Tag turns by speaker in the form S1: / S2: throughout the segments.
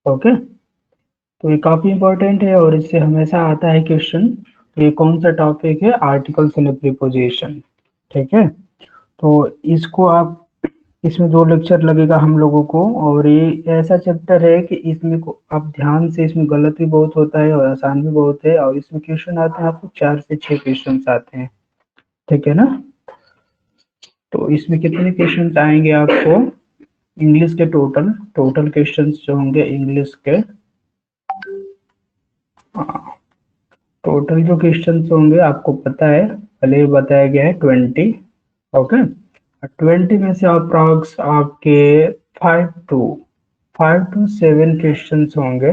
S1: Okay, तो ये काफी इंपॉर्टेंट है और इससे हमेशा आता है क्वेश्चन। तो ये कौन सा टॉपिक है? Articles and preposition. ठीक है, तो इसको आप, इसमें 2 लेक्चर लगेगा हम लोगों को, और ये ऐसा चैप्टर है कि इसमें को आप ध्यान से, इसमें गलत भी बहुत होता है और आसान भी बहुत है, और इसमें क्वेश्चन आते हैं आपको 4 से 6 क्वेश्चन आते हैं। ठीक है ना? तो इसमें कितने क्वेश्चन आएंगे आपको? इंग्लिश के टोटल टोटल क्वेश्चंस जो होंगे इंग्लिश के, टोटल जो क्वेश्चंस होंगे आपको पता है, पहले ही बताया गया है 20। ओके, 20 में से अप्रॉक्स आपके 5 to 7 क्वेश्चंस होंगे।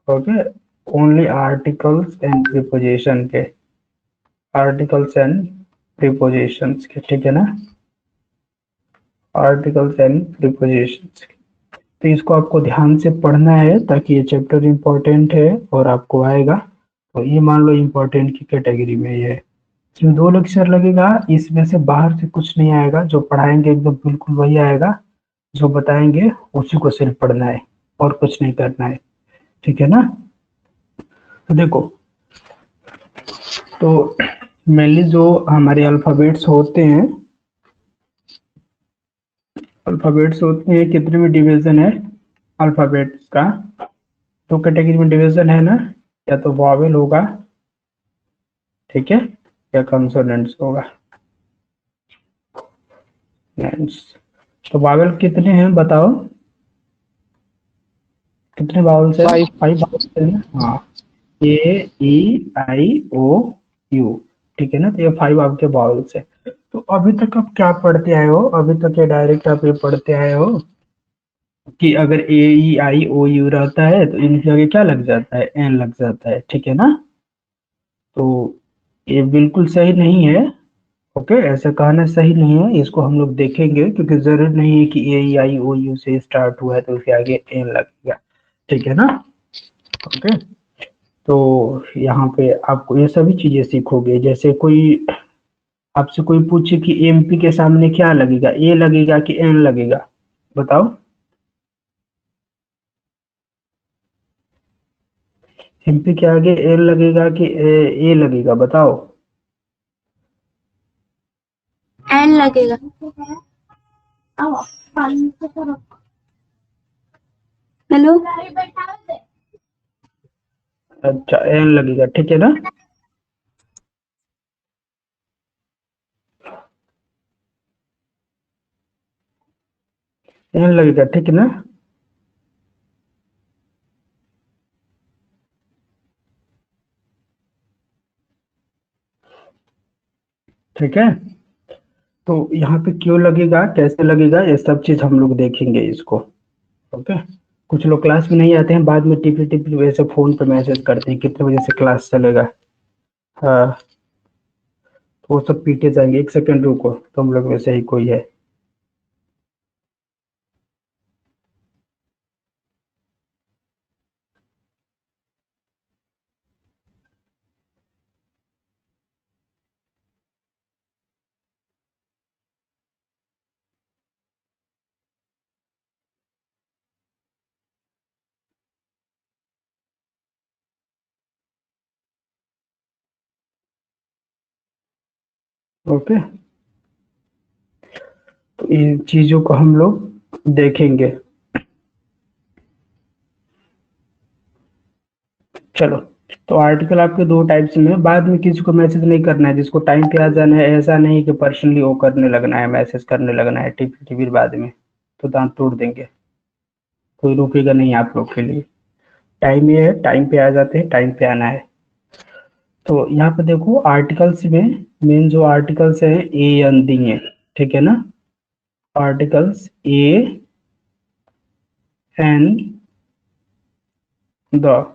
S1: Okay, only articles and preposition के, आर्टिकल्स एंड प्रीपोजिशंस के। ठीक है ना? आर्टिकल्स एंड प्रीपोजिशंस के, तो इसको आपको ध्यान से पढ़ना है ताकि ये चैप्टर इम्पोर्टेंट है और आपको आएगा। तो ये मान लो इम्पोर्टेंट की कैटेगरी में ये है। इसमें 2 लेक्चर लगेगा, इसमें से बाहर से कुछ नहीं आएगा, जो पढ़ाएंगे एकदम बिल्कुल वही आएगा, जो बताएंगे उसी को सिर्फ पढ़ना है और कुछ नहीं करना है। ठीक है ना? तो देखो, तो मेनली जो हमारे अल्फाबेट्स होते हैं, अल्फाबेट्स होते हैं, कितने में डिवीजन है अल्फाबेट्स का? 2 कैटेगरी में डिवीजन है ना, या तो वॉवेल होगा, ठीक है, या कंसोनेंट्स होगा। तो वॉवेल कितने हैं बताओ? कितने वावल्स है?
S2: 5।
S1: 5 वावल्स है ना? हाँ, ए ई आई ओ यू। ठीक है ना? तो ये 5 आपके वावल्स है। तो अभी तक आप क्या पढ़ते आए हो? अभी तक ये डायरेक्ट आप ये पढ़ते आए हो कि अगर ए ई आई ओ यू रहता है तो इनके आगे क्या लग जाता है? एन लग जाता है। ठीक है ना? तो ये बिल्कुल सही नहीं है। ओके, ऐसा कहना सही नहीं है, इसको हम लोग देखेंगे, क्योंकि जरूर नहीं है कि ए ई आई ओ यू से स्टार्ट हुआ है तो उसके आगे एन लगेगा। ठीक है ना? ओके, तो यहाँ पे आपको ये सभी चीजें सीखोगे। जैसे कोई आपसे कोई पूछे कि एमपी के सामने क्या लगेगा, ए लगेगा कि एन लगेगा? बताओ, एमपी के आगे एन लगेगा कि ए लगेगा? बताओ।
S3: एन लगेगा। हेलो।
S1: अच्छा, एन लगेगा। ठीक है ना? एन लगेगा, ठीक है ना? ठीक है, तो यहाँ पे क्यों लगेगा, कैसे लगेगा, ये सब चीज हम लोग देखेंगे इसको। ओके, कुछ लोग क्लास में नहीं आते हैं, बाद में टिपी टिपी वैसे फोन पे मैसेज करते हैं कितने बजे से क्लास चलेगा। हाँ, तो वो सब पीटे जाएंगे। 1 सेकंड रुको, तुम लोग में से ही कोई है? ओके, तो इन चीजों को हम लोग देखेंगे। चलो, तो आर्टिकल आपके 2 टाइप्स में हैं। बाद में किसी को मैसेज नहीं करना है, जिसको टाइम पे आ जाना है, ऐसा नहीं कि पर्सनली वो करने लगना है, मैसेज करने लगना है टिपी टिपी बाद में, तो दांत तोड़ देंगे। कोई रुकेगा नहीं आप लोग के लिए। टाइम ये है, टाइम पे आ जाते हैं, टाइम पे आना है। तो यहाँ पे देखो, आर्टिकल्स में मेन जो आर्टिकल्स है ए एन दी है। ठीक है ना? आर्टिकल्स ए एन द,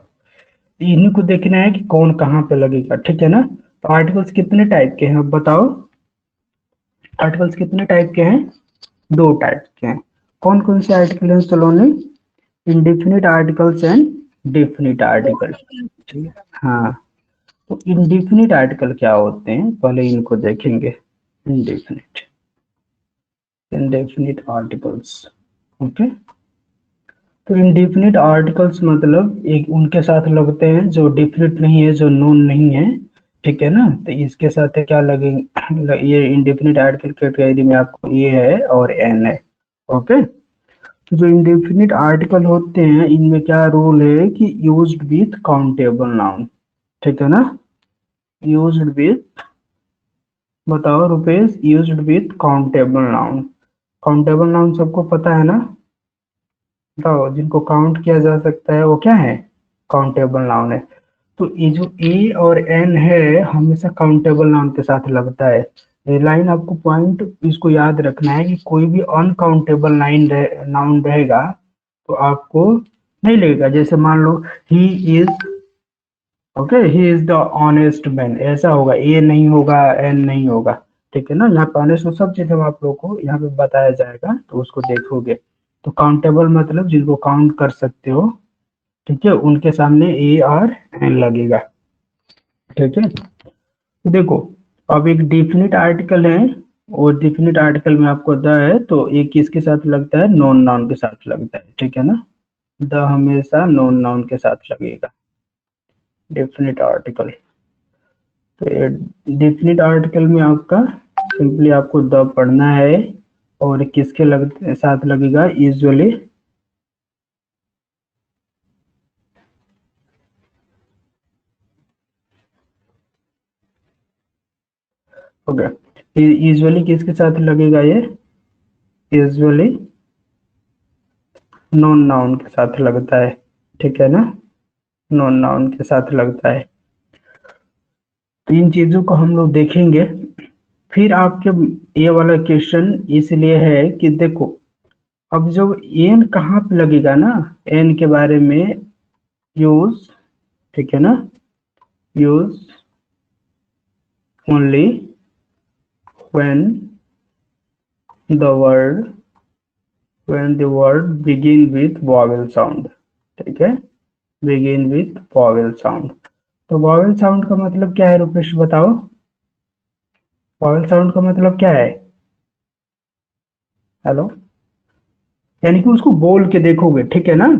S1: इन्हीं को देखना है कि कौन कहाँ पे लगेगा। ठीक है ना? तो आर्टिकल्स कितने टाइप के हैं अब बताओ? आर्टिकल्स कितने टाइप के हैं? 2 टाइप के हैं। कौन कौन से आर्टिकल हैं Saloni? Indefinite articles and definite article. ठीक है, हाँ। तो इंडेफिनिट आर्टिकल क्या होते हैं, पहले इनको देखेंगे। Indefinite, indefinite articles. ओके, तो इंडेफिनिट आर्टिकल्स मतलब एक उनके साथ लगते हैं जो डेफिनिट नहीं है, जो नोन नहीं है, ठीक है ना। तो इसके साथ क्या लगेंगे, ये इंडेफिनिट आर्टिकल कैटेगरी में आपको ए है और एन है। ओके, तो जो इंडेफिनिट आर्टिकल होते हैं इनमें क्या रूल है कि यूज्ड विथ काउंटेबल नाउन, ठीक है ना। यूज्ड विथ, बताओ Rupesh, used with countable noun. Countable noun सबको पता है ना, बताओ, जिनको काउंट किया जा सकता है वो क्या है, काउंटेबल नाउन है। तो ये जो ए और एन है हमेशा काउंटेबल नाउन के साथ लगता है। ये लाइन आपको पॉइंट इसको याद रखना है कि कोई भी अनकाउंटेबल नाउन रहेगा तो आपको नहीं लगेगा। जैसे मान लो he is, okay, he is the honest man, ऐसा होगा, ए नहीं होगा, एन नहीं होगा, ठीक है ना। यहाँ पे ऑनेस्ट सब चीज हम आप लोग को यहाँ पे बताया जाएगा तो उसको देखोगे। तो काउंटेबल मतलब जिनको काउंट कर सकते हो, ठीक है, उनके सामने ए और एन लगेगा, ठीक है। तो देखो, अब एक डिफिनिट आर्टिकल है और डिफिनिट आर्टिकल में आपको द है तो ये किसके साथ लगता है, नॉन नाउन के साथ लगता है, ठीक है ना। द हमेशा नॉन नाउन के साथ लगेगा डेफिनिट आर्टिकल। तो ये डेफिनिट आर्टिकल में आपका सिंपली आपको द पढ़ना है और किसके साथ लगेगा, यूजुअली, ओके, यूजुअली किसके साथ लगेगा, ये यूजुअली नॉन नाउन के साथ लगता है, ठीक है ना, नॉन नाउन के साथ लगता है। तो इन चीजों को हम लोग देखेंगे। फिर आपके ये वाला क्वेश्चन इसलिए है कि देखो, अब जब एन कहाँ पे लगेगा ना, एन के बारे में, यूज, ठीक है ना, use only when the word, when the word begin with vowel sound, ठीक है, begin with vowel sound। तो vowel sound का मतलब क्या है रुपेश, बताओ, vowel sound का मतलब क्या है, हेलो, यानी कि उसको बोल के देखोगे, ठीक है ना।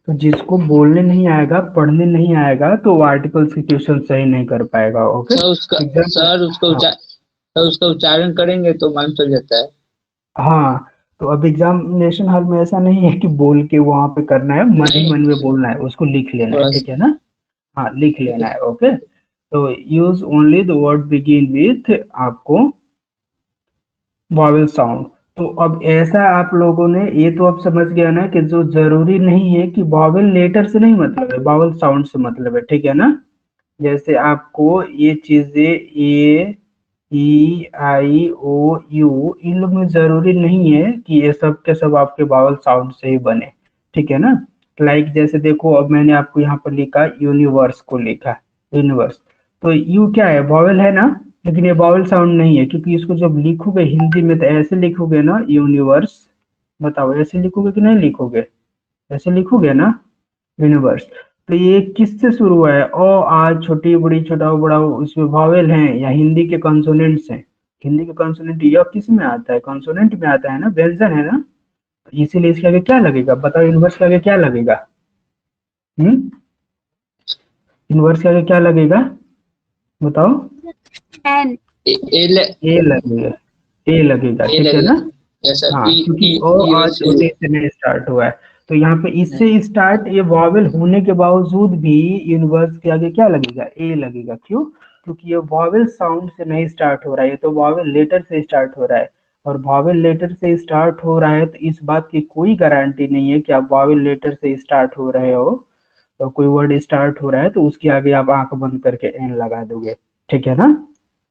S1: तो जिसको बोलने नहीं आएगा, पढ़ने नहीं आएगा, तो वो आर्टिकल्स के क्वेश्चन सही नहीं कर पाएगा। ओके,
S2: सर उसका
S1: एग्जाम्पल,
S2: सर उसका
S1: हाँ
S2: उच्चार सर उसका उच्चारण करेंगे तो मालूम चल जाता है।
S1: हाँ। तो अब एग्जामिनेशन हॉल में ऐसा नहीं है कि बोल के वहां पे करना है, मन ही
S2: नहीं,
S1: मन में बोलना है, उसको लिख लेना है,
S2: थोड़ा
S1: ठीक है ना। हाँ, लिख लेना है। ओके, तो use only the word begin with आपको वॉवेल साउंड। तो अब ऐसा आप लोगों ने ये तो अब समझ गया ना कि जो जरूरी नहीं है कि वॉवेल लेटर से नहीं मतलब है, वॉवेल साउंड से मतलब है, ठीक है ना। जैसे आपको ये चीजें ए, ई, आई, ओ, यू, इन लोग में जरूरी नहीं है कि ये सब के सब आपके वॉवेल साउंड से ही बने, ठीक है ना। लाइक जैसे देखो, अब मैंने आपको यहाँ पर लिखा यूनिवर्स को लिखा, यूनिवर्स, तो यू क्या है, वॉवेल है ना, लेकिन ये वॉवेल साउंड नहीं है, क्योंकि इसको जब लिखोगे हिंदी में तो ऐसे लिखोगे ना, यूनिवर्स, बताओ ऐसे लिखोगे कि नहीं लिखोगे, ऐसे लिखोगे ना, यूनिवर्स। तो ये किससे शुरू हुआ है, ओ आज, छोटी बड़ी, छोटा बड़ा, उसमें वॉवेल हैं या हिंदी के कॉन्सोनेंट्स हैं। हिंदी के कॉन्सोनेंट यह किस में आता है, कॉन्सोनेंट में आता है ना, व्यंजन है ना। तो इसीलिए इसके आगे क्या लगेगा, बताओ, यूनिवर्स के आगे क्या लगेगा, हम्म, यूनिवर्स के आगे क्या लगेगा, बताओ,
S3: एन।
S2: ए, ए, ले,
S1: ए लगेगा, ए लगेगा,
S2: ए
S1: ठीक है ना।
S2: लगेगा। यस सर,
S1: हाँ,
S2: ई
S1: क्योंकि
S2: ई
S1: ओ
S2: ई
S1: आज
S2: से
S1: छोटे से नहीं स्टार्ट हुआ है, तो यहाँ पे इससे स्टार्ट, ये वॉवेल होने के बावजूद भी यूनिवर्स के आगे क्या लगेगा, ए लगेगा। क्यों, क्योंकि ये वॉवेल साउंड से नहीं स्टार्ट हो रहा है, ये तो वॉवेल लेटर से स्टार्ट हो रहा है। और वॉवेल लेटर से स्टार्ट हो रहा है तो इस बात की कोई गारंटी नहीं है कि आप वॉवेल लेटर से स्टार्ट हो रहे हो, तो कोई वर्ड स्टार्ट हो रहा है तो उसके आगे आप आंख बंद करके एन लगा दोगे, ठीक है ना।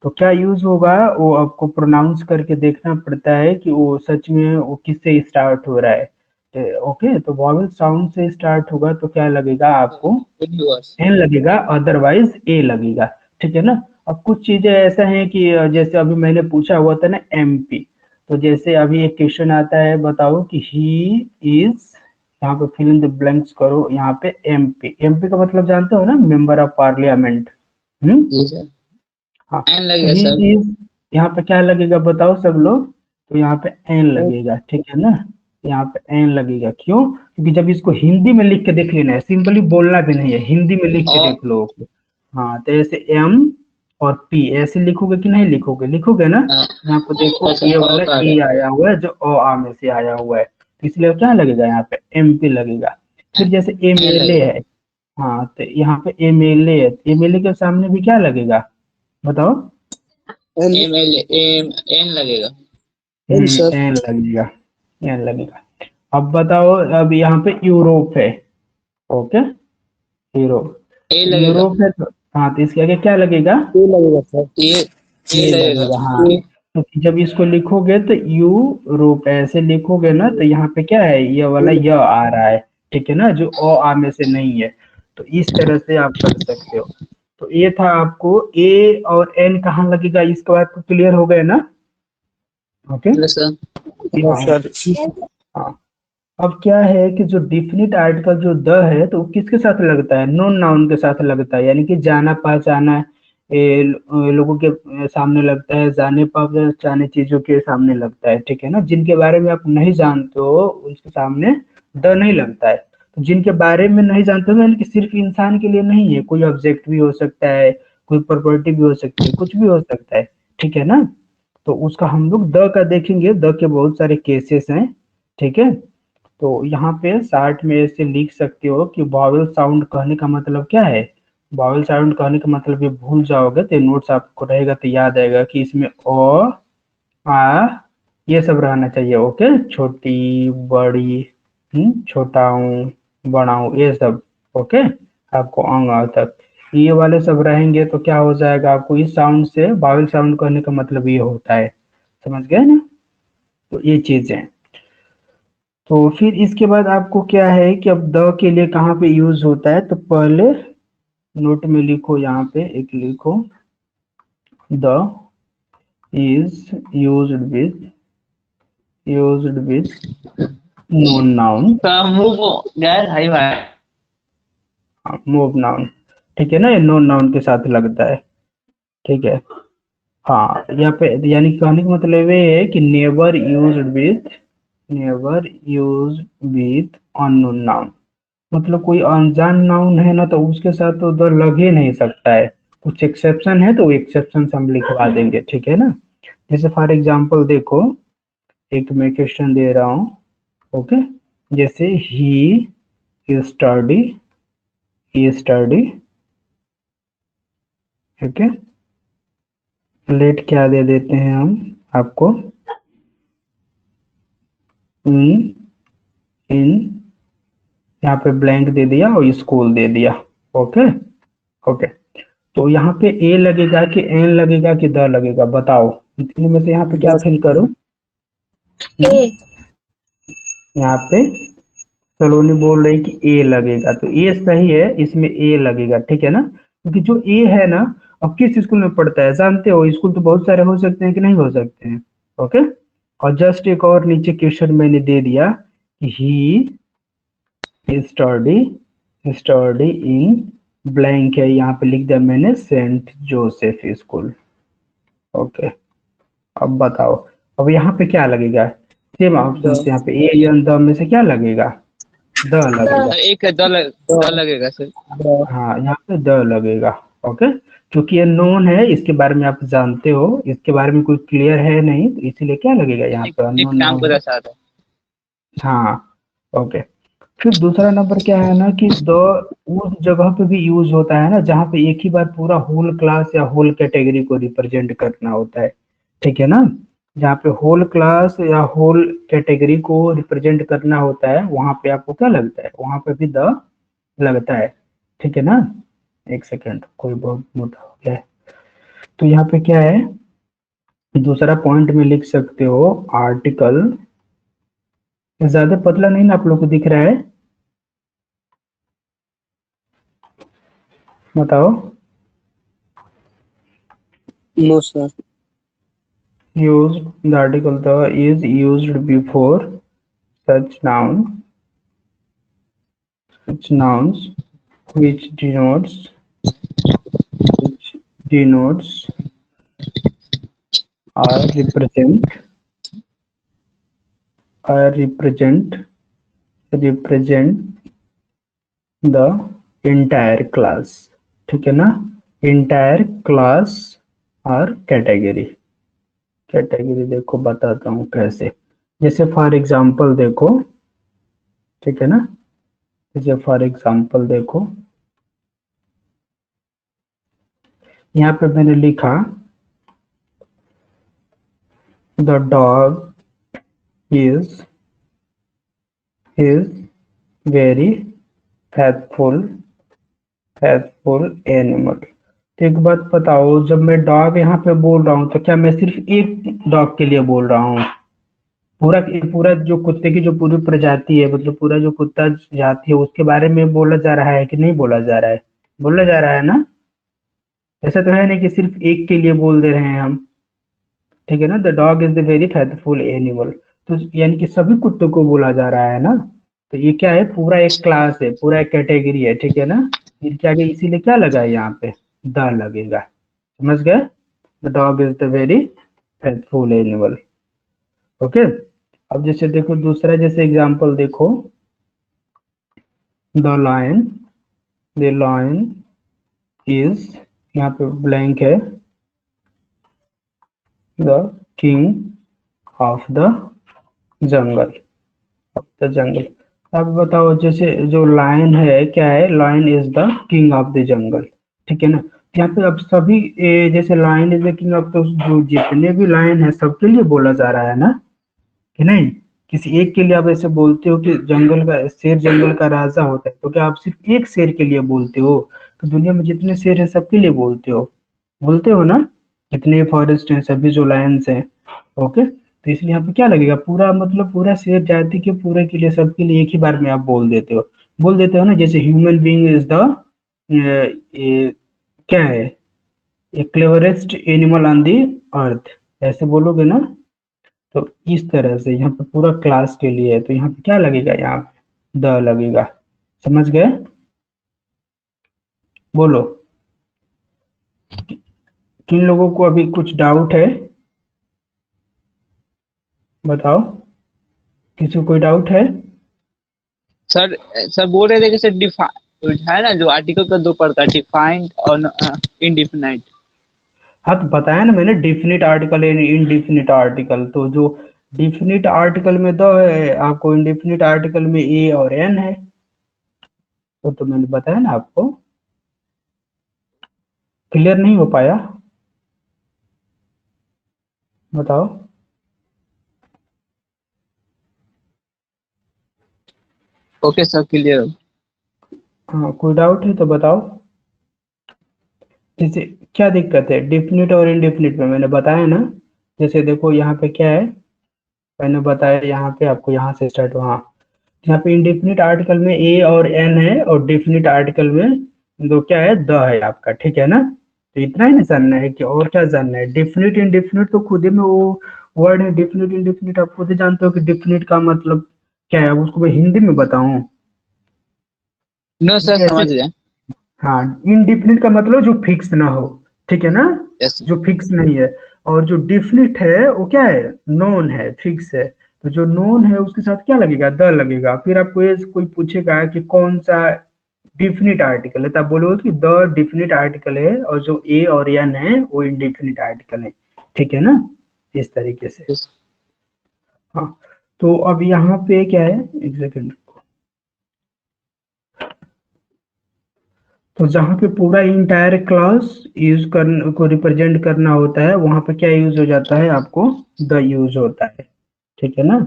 S1: तो क्या यूज होगा, वो आपको प्रोनाउंस करके देखना पड़ता है कि वो सच में वो किससे स्टार्ट हो रहा है। ओके, तो वॉवेल साउंड से स्टार्ट होगा तो क्या लगेगा आपको,
S2: यूनिवर्स।
S1: एन लगेगा, अदरवाइज ए लगेगा, ठीक है ना। अब कुछ चीजें ऐसा है कि जैसे अभी मैंने पूछा हुआ था ना एमपी, तो जैसे अभी एक क्वेश्चन आता है, बताओ कि ही इज, यहाँ पे फिल इन द ब्लैंक्स करो, यहाँ पे एमपी, एमपी का मतलब जानते हो ना, मेंबर ऑफ पार्लियामेंट। हम्म,
S2: जी सर,
S1: हाँ,
S2: एन
S1: तो
S2: लगेगा
S1: ही
S2: सर।
S1: इज, यहाँ पे क्या लगेगा बताओ सब लोग, तो यहाँ पे एन लगेगा, ठीक है ना। यहाँ पे एन लगेगा, क्यों, क्योंकि जब इसको हिंदी में लिख के देख लेना है, सिंपली बोलना भी नहीं है, हिंदी में लिख के
S2: और
S1: देख लो। हाँ, तो ऐसे एम और पी ऐसे लिखोगे कि नहीं लिखोगे? लिखोगे ना।
S2: हाँ,
S1: यहाँ पे देखो
S2: ऐसा
S1: ये
S2: और
S1: वाला
S2: कार्ड
S1: ए
S2: है।
S1: आया हुआ है जो अ आ में से आया हुआ है, तो इसलिए क्या लगेगा यहाँ पे? एमपी लगेगा। फिर जैसे
S2: एन
S1: एमएलए
S2: लगेगा।
S1: है, हाँ, तो यहाँ पे एमएलए है, एमएलए के सामने भी क्या लगेगा बताओ?
S2: एम एल एम एन लगेगा।
S1: एन लगेगा, एन लगेगा। अब बताओ, अब यहाँ पे यूरोप है, ओके, यूरोप,
S2: ए
S1: तो
S2: लगेगा।
S1: यूरोप है तो हाँ, तो इसके आगे क्या लगेगा?
S2: ए
S1: ये
S2: लगेगा।
S1: लगेगा, हाँ। तो जब इसको लिखोगे तो यूरोप ऐसे लिखोगे ना, तो यहाँ पे क्या है? ये वाला य आ रहा है, ठीक है ना, जो अ आ में से नहीं है। तो इस तरह से आप कर सकते हो। तो ये था आपको ए और एन कहाँ लगेगा, इसके बाद तो क्लियर हो गए ना? ओके।
S2: Yes sir.
S1: हाँ, हाँ। अब क्या है कि जो डिफिनिट आर्टिकल जो द है, तो वो किसके साथ लगता है? नोन नाउन के साथ लगता है, यानी कि जाना पहचाना लोगों के सामने लगता है, जाने पहचाने चीजों के सामने लगता है, ठीक है ना। जिनके बारे में आप नहीं जानते हो उसके सामने द नहीं लगता है। तो जिनके बारे में नहीं जानते हो, यानी कि सिर्फ इंसान के लिए नहीं है, कोई ऑब्जेक्ट भी हो सकता है, कोई प्रॉपर्टी भी हो सकती है, कुछ भी हो सकता है, ठीक है ना। तो उसका हम लोग द का देखेंगे, द के बहुत सारे केसेस हैं, ठीक है। तो यहाँ पे शार्ट में ऐसे लिख सकते हो कि वॉवेल साउंड कहने का मतलब क्या है। वॉवेल साउंड कहने का मतलब ये भूल जाओगे तो नोट्स आपको रहेगा तो याद आएगा कि इसमें ओ आ ये सब रहना चाहिए, ओके। छोटी बड़ी, छोटा बड़ा ये सब, ओके। आपको अंग आ तक ये वाले सब रहेंगे तो क्या हो जाएगा आपको? इस साउंड से वॉवेल साउंड कहने का मतलब ये होता है, समझ गए ना। तो ये चीजें, तो फिर इसके बाद आपको क्या है कि अब द के लिए कहाँ पे यूज होता है, तो पहले नोट में लिखो, यहाँ पे एक लिखो, the is used with known noun,
S2: move gas high भाई।
S1: मूव नाउन, ठीक है ना, ये नोन नाउन के साथ लगता है, ठीक है। हाँ, यहाँ पे यानी कहने का मतलब ये है कि never use with unknown noun, मतलब कोई अनजान नाउन है ना, तो उसके साथ तो उधर लग ही नहीं सकता है। कुछ एक्सेप्शन है तो वो एक्सेप्शन हम लिखवा देंगे, ठीक है ना। जैसे फॉर एग्जांपल देखो, एक मैं क्वेश्चन दे रहा हूँ, ओके। जैसे स्टडी ही स्टडी, ठीक है। लेट क्या दे देते हैं हम आपको? इन इन यहाँ पे ब्लैंक दे दिया और स्कूल दे दिया, ओके। ओके, तो यहाँ पे ए लगेगा कि एन लगेगा कि द लगेगा बताओ? इन तीनों में से यहाँ पे क्या फिल करो?
S3: ए।
S1: यहाँ पे सलोनी बोल रही कि ए लगेगा, तो ए सही है, इसमें ए लगेगा, ठीक है ना। क्योंकि जो ए है ना, अब किस स्कूल में पढ़ता है जानते हो? स्कूल तो बहुत सारे हो सकते हैं कि नहीं हो सकते हैं, ओके। और जस्ट एक और नीचे क्वेश्चन मैंने दे दिया कि स्टडी स्टडी इन ब्लैंक है, यहाँ पे लिख दिया मैंने सेंट जोसेफ स्कूल, ओके। अब बताओ, अब यहाँ पे क्या लगेगा? सेम ऑप्शन से यहाँ पे ए या द में से क्या लगेगा? द लगेगा।
S2: सर एक है द लगेगा सर।
S1: हाँ, यहाँ पे द लगेगा, ओके। क्योंकि ये नोन है, इसके बारे में आप जानते हो, इसके बारे में कोई क्लियर है नहीं, तो इसीलिए क्या लगेगा यहाँ पे?
S2: एक
S1: अननोन
S2: नाम
S1: नाउन
S2: को
S1: है,
S2: दर्शाता है।
S1: हाँ, ओके। फिर दूसरा नंबर क्या है ना कि द उस जगह पे भी यूज होता है ना जहाँ पे एक ही बार पूरा होल क्लास या होल कैटेगरी को रिप्रेजेंट करना होता है, ठीक है ना। जहाँ पे होल क्लास या होल कैटेगरी को रिप्रेजेंट करना होता है, वहां पे आपको क्या लगता है? वहां पे भी द लगता है, ठीक है ना। एक सेकेंड, कोई बहुत मोटा हो गया है। तो यहाँ पे क्या है, दूसरा पॉइंट में लिख सकते हो आर्टिकल, ज्यादा पतला नहीं ना आप लोग को दिख रहा है? बताओ।
S4: No, sir.
S1: Used, the article the is used before such nouns which denotes or represent represent the entire class, ठीक है ना, इंटायर क्लास और कैटेगरी। कैटेगरी देखो बताता हूँ कैसे, जैसे फॉर एग्जांपल देखो, ठीक है ना, जैसे फॉर एग्जांपल देखो यहाँ पे मैंने लिखा the dog is very faithful animal. तो एक बात बताओ, जब मैं डॉग यहाँ पे बोल रहा हूँ तो क्या मैं सिर्फ एक डॉग के लिए बोल रहा हूँ? पूरा पूरा जो कुत्ते की जो पूरी प्रजाति है, मतलब पूरा जो कुत्ता जाति है उसके बारे में बोला जा रहा है कि नहीं बोला जा रहा है? बोला जा रहा है ना। ऐसा तो है नहीं कि सिर्फ एक के लिए बोल दे रहे हैं हम, ठीक है ना। The dog is the very faithful animal, तो यानी कि सभी कुत्तों को बोला जा रहा है ना। तो ये क्या है, पूरा एक क्लास है, पूरा एक कैटेगरी है, ठीक है ना। फिर क्या आगे इसीलिए क्या लगा है यहाँ पे, द लगेगा, समझ गए। The dog is the very faithful animal. Okay, अब जैसे देखो दूसरा जैसे एग्जांपल देखो, the lion, the lion is, यहाँ पे ब्लैंक है, the king of the jungle, of the jungle. अब बताओ जैसे जो लायन है क्या है, lion is the king of the jungle, ठीक है ना। यहाँ पे अब सभी जैसे lion is the king of the, जो जितने भी लायन है सबके लिए बोला जा रहा है ना, कि नहीं? किसी एक के लिए आप ऐसे बोलते हो कि जंगल का शेर जंगल का राजा होता है, तो क्या आप सिर्फ एक शेर के लिए बोलते हो? तो दुनिया में जितने शेर है सबके लिए बोलते हो ना, जितने फॉरेस्ट हैं सभी जो लायंस हैं। ओके, तो इसलिए यहाँ पे क्या लगेगा, पूरा मतलब पूरा शेर जाति के पूरे के लिए सबके लिए एक ही बार में आप बोल देते हो ना। जैसे ह्यूमन बीइंग इज द क्या है, ए क्लेवरेस्ट एनिमल ऑन दी अर्थ, ऐसे बोलोगे ना। तो इस तरह से यहाँ पे पूरा क्लास के लिए है, तो यहाँ पे क्या लगेगा, यहाँ पे द लगेगा, समझ गए? बोलो, किन लोगों को अभी कुछ डाउट है, बताओ, किसी को कोई डाउट है?
S2: सर सर बोल रहे थे कि सर डिफाइन है ना, जो आर्टिकल का दो प्रकार, डिफाइंड और इनडिफिनाइट।
S1: हाँ तो बताया ना मैंने, definite article and indefinite article. तो जो डिफिनिट आर्टिकल में द है आपको, इनडिफिनिट आर्टिकल में ए और एन है, तो मैंने बताया ना आपको। क्लियर नहीं हो पाया, बताओ।
S2: Okay sir, clear.
S1: हाँ कोई डाउट है तो बताओ। जैसे क्या दिक्कत है डिफिनिट और इनडिफिनिट में, मैंने बताया ना। जैसे देखो यहाँ पे क्या है, मैंने बताया यहाँ पे आपको, यहाँ से स्टार्ट हुआ। यहाँ पे इंडेफिनिट आर्टिकल में ए और एन है, और डेफिनिट आर्टिकल में दो क्या है, द है आपका, ठीक है ना। तो इतना ही ना जानना है कि और क्या जानना है? डेफिनिट इंडेफिनिट तो खुद ही में वो वर्ड है, डेफिनिट इंडेफिनिट आप खुद ही जानते हो कि डेफिनिट का मतलब क्या है। अब उसको मैं हिंदी में बताऊं?
S2: नो सर,
S1: ऐसे,
S2: समझ गए।
S1: हाँ, इनडिफिनिट का मतलब जो फिक्स ना हो, ठीक है ना,
S2: यस।
S1: जो फिक्स नहीं है। और जो डिफिनिट है वो क्या है, नोन है, फिक्स है। तो जो नोन है उसके साथ क्या लगेगा, द लगेगा। फिर आपको ये कोई पूछेगा कि कौन सा डिफिनिट आर्टिकल है, तो आप बोलोगे कि द डिफिनिट आर्टिकल है, और जो ए और एन है वो इनडिफिनिट आर्टिकल है, ठीक है ना, इस तरीके से।
S2: यस।
S1: हाँ, तो अब यहाँ पे क्या है, एक सेकंड। तो जहाँ पे पूरा इंटायर क्लास यूज कर को रिप्रेजेंट करना होता है, वहां पे क्या यूज हो जाता है, आपको द यूज होता है, ठीक है ना।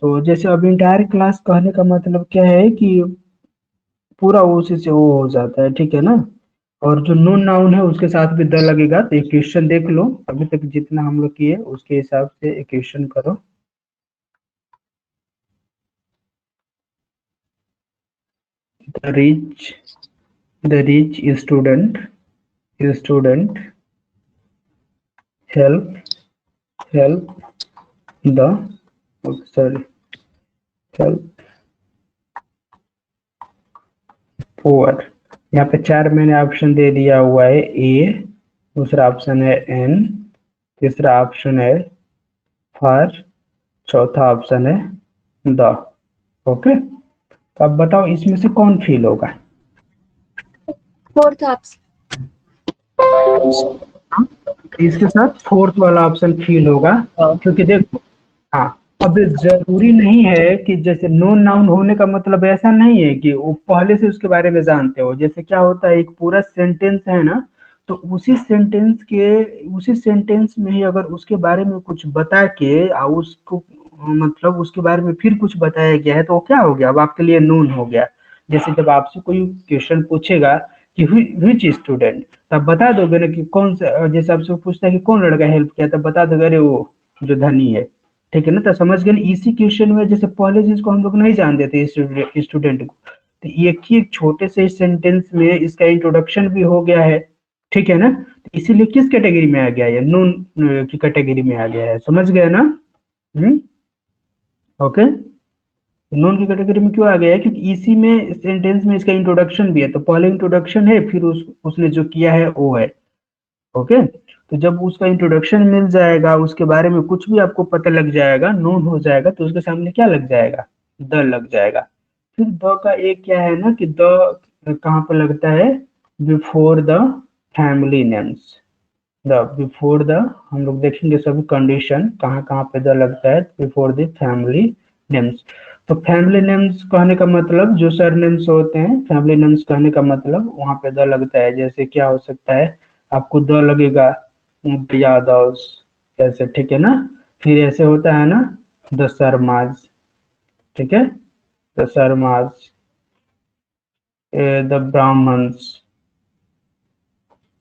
S1: तो जैसे अब इंटायर क्लास कहने का मतलब क्या है कि पूरा उसी से वो हो जाता है, ठीक है ना। और जो नोन नाउन है उसके साथ भी द लगेगा। तो एक क्वेश्चन देख लो, अभी तक जितना हम लोग किए उसके हिसाब से एक क्वेश्चन करो। The rich, the rich student help help the, sorry, help poor. यहाँ पे चार मैंने ऑप्शन दे दिया हुआ है, ए, दूसरा ऑप्शन है एन, तीसरा ऑप्शन है फॉर, चौथा ऑप्शन है द। ओके, तो अब बताओ इसमें से कौन फील होगा?
S3: Fourth option.
S1: हाँ, इसके साथ फोर्थ वाला ऑप्शन फील होगा,
S2: हाँ।
S1: क्योंकि देखो, हाँ, अब जरूरी नहीं है कि जैसे नोन नाउन होने का मतलब ऐसा नहीं है कि वो पहले से उसके बारे में जानते हो। जैसे क्या होता है, एक पूरा सेंटेंस है ना, तो उसी सेंटेंस में ही अगर उसके बारे में कुछ बता के उसको मतलब उसके बारे में फिर कुछ बताया गया है, तो वो क्या हो गया, अब आपके लिए नोन हो गया। जैसे जब आपसे कोई क्वेश्चन पूछेगा कि विच स्टूडेंट, तब बता दोगे ना कि कौन सा, जैसे आपसे पूछता है कि कौन लड़का हेल्प किया, तब बता दोगे अरे वो जो धनी है। ठीक है ना, तो समझ गए ना? इसी क्वेश्चन में जैसे पहले जिसको हम लोग नहीं जानते थे स्टूडेंट को, तो एक ही एक छोटे से सेंटेंस में इसका इंट्रोडक्शन भी हो गया है। ठीक है ना, तो इसीलिए किस कैटेगरी में आ गया है, नोन की कैटेगरी में आ गया है, समझ गए ना? हम्म, ओके। नोन की कैटेगरी में क्यों आ गया है, क्योंकि इसी में सेंटेंस में इसका इंट्रोडक्शन भी है, तो पहले इंट्रोडक्शन है, फिर उसने जो किया है वो है। ओके, तो जब उसका इंट्रोडक्शन मिल जाएगा, उसके बारे में कुछ भी आपको पता लग जाएगा, नोन हो जाएगा, तो उसके सामने क्या लग जाएगा, द लग जाएगा। फिर द का एक क्या है ना कि द कहाँ पे लगता है, before the family names. The before the, हम लोग देखेंगे सभी कंडीशन कहाँ कहाँ पे द लगता है, बिफोर द फैमिली नेम्स। तो फैमिली नेम्स कहने का मतलब जो सर नेम्स होते हैं, फैमिली नेम्स कहने का मतलब वहां पे द लगता है। जैसे क्या हो सकता है, आपको द लगेगा यादव ऐसे, ठीक है ना। फिर ऐसे होता है ना, द शर्माज, ठीक है, द शर्माज, द ब्राह्मण्स।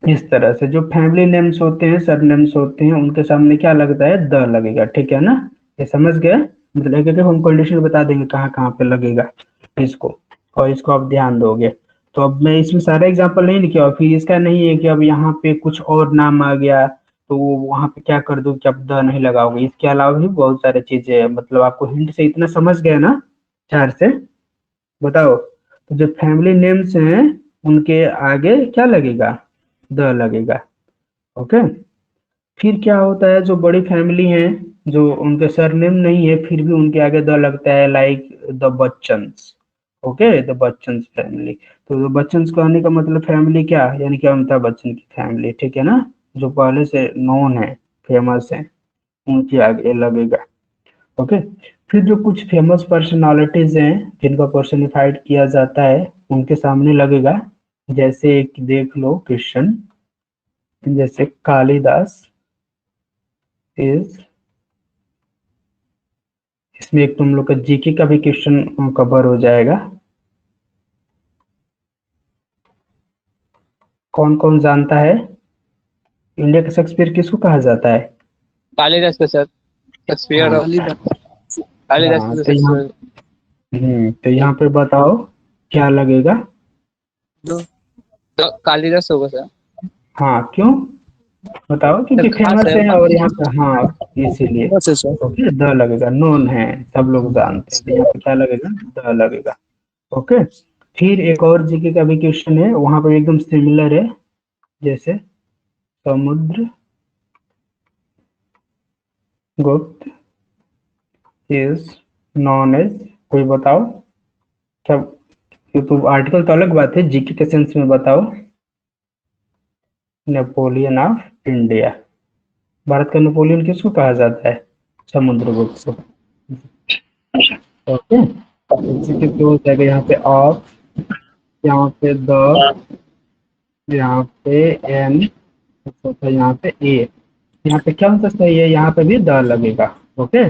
S1: इस तरह से जो फैमिली नेम्स होते हैं, सर नेम्स होते हैं, उनके सामने क्या लगता है, द लगेगा। ठीक है ना, ये समझ गए? मतलब एक एक हम कंडीशन बता देंगे कहाँ कहाँ पे लगेगा इसको, और इसको आप ध्यान दोगे। तो अब मैं इसमें सारा एग्जांपल नहीं लिखा, और फिर इसका नहीं है कि अब यहाँ पे कुछ और नाम आ गया तो वो वहां पे क्या कर दो कि अब द नहीं लगाओगे। इसके अलावा भी बहुत सारी चीजें हैं, मतलब आपको हिंट से इतना समझ गए ना, चार से। बताओ, तो जो फैमिली नेम्स हैं उनके आगे क्या लगेगा, द लगेगा। ओके। फिर क्या होता है, जो बड़ी फैमिली है, जो उनके सरनेम नहीं है, फिर भी उनके आगे द लगता है, like the Bachchans. Okay, the Bachchans family. तो द बच्चन्स कहने का मतलब फैमिली क्या, यानी कि अमिताभ बच्चन की फैमिली, ठीक है ना, जो पहले से नोन है, फेमस है, उनके आगे लगेगा। ओके। फिर जो कुछ फेमस पर्सनालिटीज हैं जिनका पर्सनिफाइड किया जाता है, उनके सामने लगेगा। जैसे एक देख लो क्वेश्चन, जैसे कालिदास इज, इसमें एक तुम लोग का जीके का भी क्वेश्चन कवर हो जाएगा। कौन कौन जानता है इंडिया का शेक्सपियर किसको कहा जाता है?
S2: कालिदास का सर, शेक्सपियर
S1: हाँ,
S2: कालिदास
S1: हाँ,
S2: का
S1: तो यहाँ,
S2: शेक्सपियर।
S1: तो यहाँ पे बताओ क्या लगेगा।
S2: तो कालिदास होगा सर।
S1: हाँ, क्यों बताओ,
S2: सर
S1: क्योंकि
S2: खास
S1: फेमस
S2: है।
S1: है और यहाँ पे, हाँ, इसीलिए।
S2: बस है सर।
S1: ओके, द लगेगा, नोन है, सब लोग जानते हैं, तो यहाँ पे क्या लगेगा, द लगेगा। ओके। फिर एक और जीके का भी क्वेश्चन है, वहां पर एकदम सिमिलर है। जैसे समुद्र गुप्त इज नॉन एज, कोई बताओ क्या, ये तो आर्टिकल तो अलग बात है, जीके के सेंस में बताओ। नेपोलियन ऑफ इंडिया, भारत का नेपोलियन किसको कहा जाता है, समुद्रगुप्त को। ओके, जीके पे हो जाएगा यहाँ पे ऑफ, यहाँ पे द, यहाँ पे एन, यहाँ पे ए। यहाँ पे क्या सा सही है, यहाँ पे भी द लगेगा। ओके।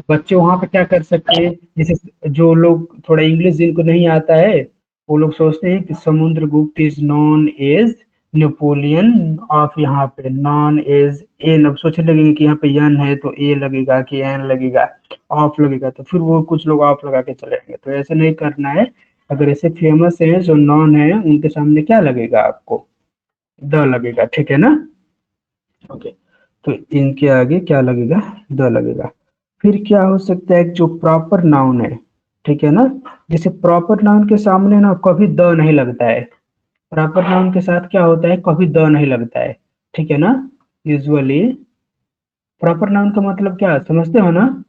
S1: बच्चे वहां पे क्या कर सकते हैं, जैसे जो लोग थोड़ा इंग्लिश जिनको नहीं आता है, वो लोग सोचते हैं कि Samudragupta is known as Napoleon of, यहाँ पे नॉन एज एन, अब सोचने लगेंगे कि यहाँ पे एन है तो ए लगेगा कि एन लगेगा, ऑफ लगेगा, तो फिर वो कुछ लोग ऑफ लगा के चलेंगे, तो ऐसे नहीं करना है। अगर ऐसे फेमस है जो नॉन है, उनके सामने क्या लगेगा आपको, द लगेगा। ठीक है ना, ओके। तो इनके आगे क्या लगेगा, द लगेगा। फिर क्या हो सकता है, जो प्रॉपर नाउन है, ठीक है ना, जैसे प्रॉपर नाउन के सामने ना कभी द नहीं लगता है। प्रॉपर नाउन के साथ क्या होता है, कभी द नहीं लगता है, ठीक है ना। यूजुअली प्रॉपर नाउन का मतलब क्या समझते हो ना,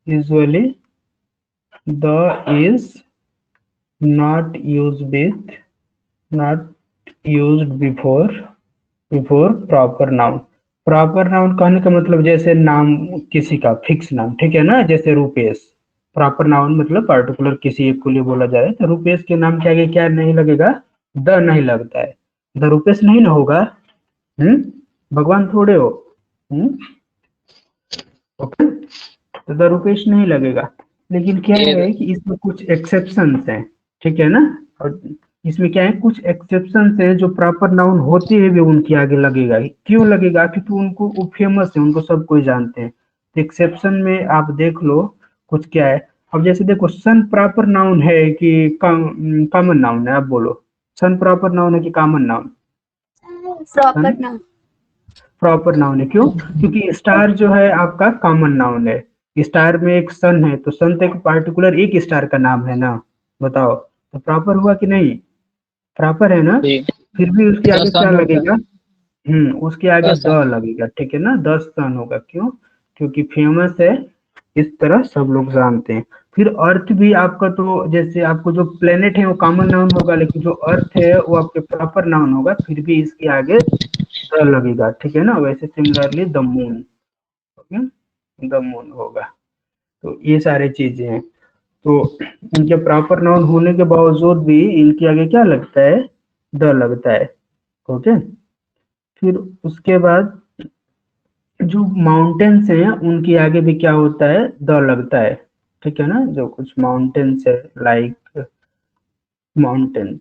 S1: usually the is not used with, not used before proper noun। Proper noun कहने का मतलब जैसे नाम किसी का फिक्स नाम, ठीक है ना, जैसे रुपेश। प्रॉपर नाउन मतलब पर्टिकुलर किसी एक को लिए बोला जाए तो रुपेश के नाम के आगे क्या नहीं लगेगा, द नहीं लगता है। द रुपेश नहीं ना होगा, भगवान थोड़े हो। ओके, तो द रुपेश नहीं लगेगा। लेकिन क्या
S2: ये
S1: है कि इसमें कुछ एक्सेप्शंस हैं, ठीक है ना। और इसमें क्या है, कुछ एक्सेप्शंस है जो प्रॉपर नाउन होते हुए भी उनके आगे लगेगा। क्यों लगेगा, क्योंकि उनको वो फेमस है, उनको सब कोई जानते हैं। तो एक्सेप्शन में आप देख लो कुछ क्या है। अब जैसे देखो, सन प्रॉपर नाउन है कि कॉमन नाउन है, आप बोलो सन प्रॉपर नाउन है कि common noun.
S3: Proper noun.
S1: Proper noun है, क्यों, क्योंकि स्टार जो है आपका कॉमन नाउन है। स्टार में एक सन है, तो सन तो एक पार्टिकुलर एक स्टार का नाम है ना, बताओ, तो प्रॉपर हुआ कि नहीं, प्रॉपर है ना।
S2: जी
S1: फिर भी उसके
S2: द
S1: आगे क्या
S2: सन होता
S1: लगेगा, उसके आगे
S2: द सन।
S1: द लगेगा, ठीक है ना, 10 सन होगा। क्यों, क्योंकि फेमस है, इस तरह सब लोग जानते हैं। फिर अर्थ भी आपका, तो जैसे आपको जो प्लेनेट है वो कॉमन नाउन होगा, लेकिन जो अर्थ है वो आपके प्रॉपर नाउन होगा, फिर भी इसके आगे द लगेगा, ठीक है ना। वैसे similarly the moon, okay, the moon होगा। तो ये सारे चीजें हैं। तो इनके प्रॉपर नाउन होने के बावजूद भी इनके आगे क्या लगता है, द लगता है। ओके, फिर उसके बाद जो माउंटेन्स हैं उनके आगे भी क्या होता है, द लगता है, ठीक है ना। जो कुछ माउंटेन्स है, लाइक माउंटेन्स,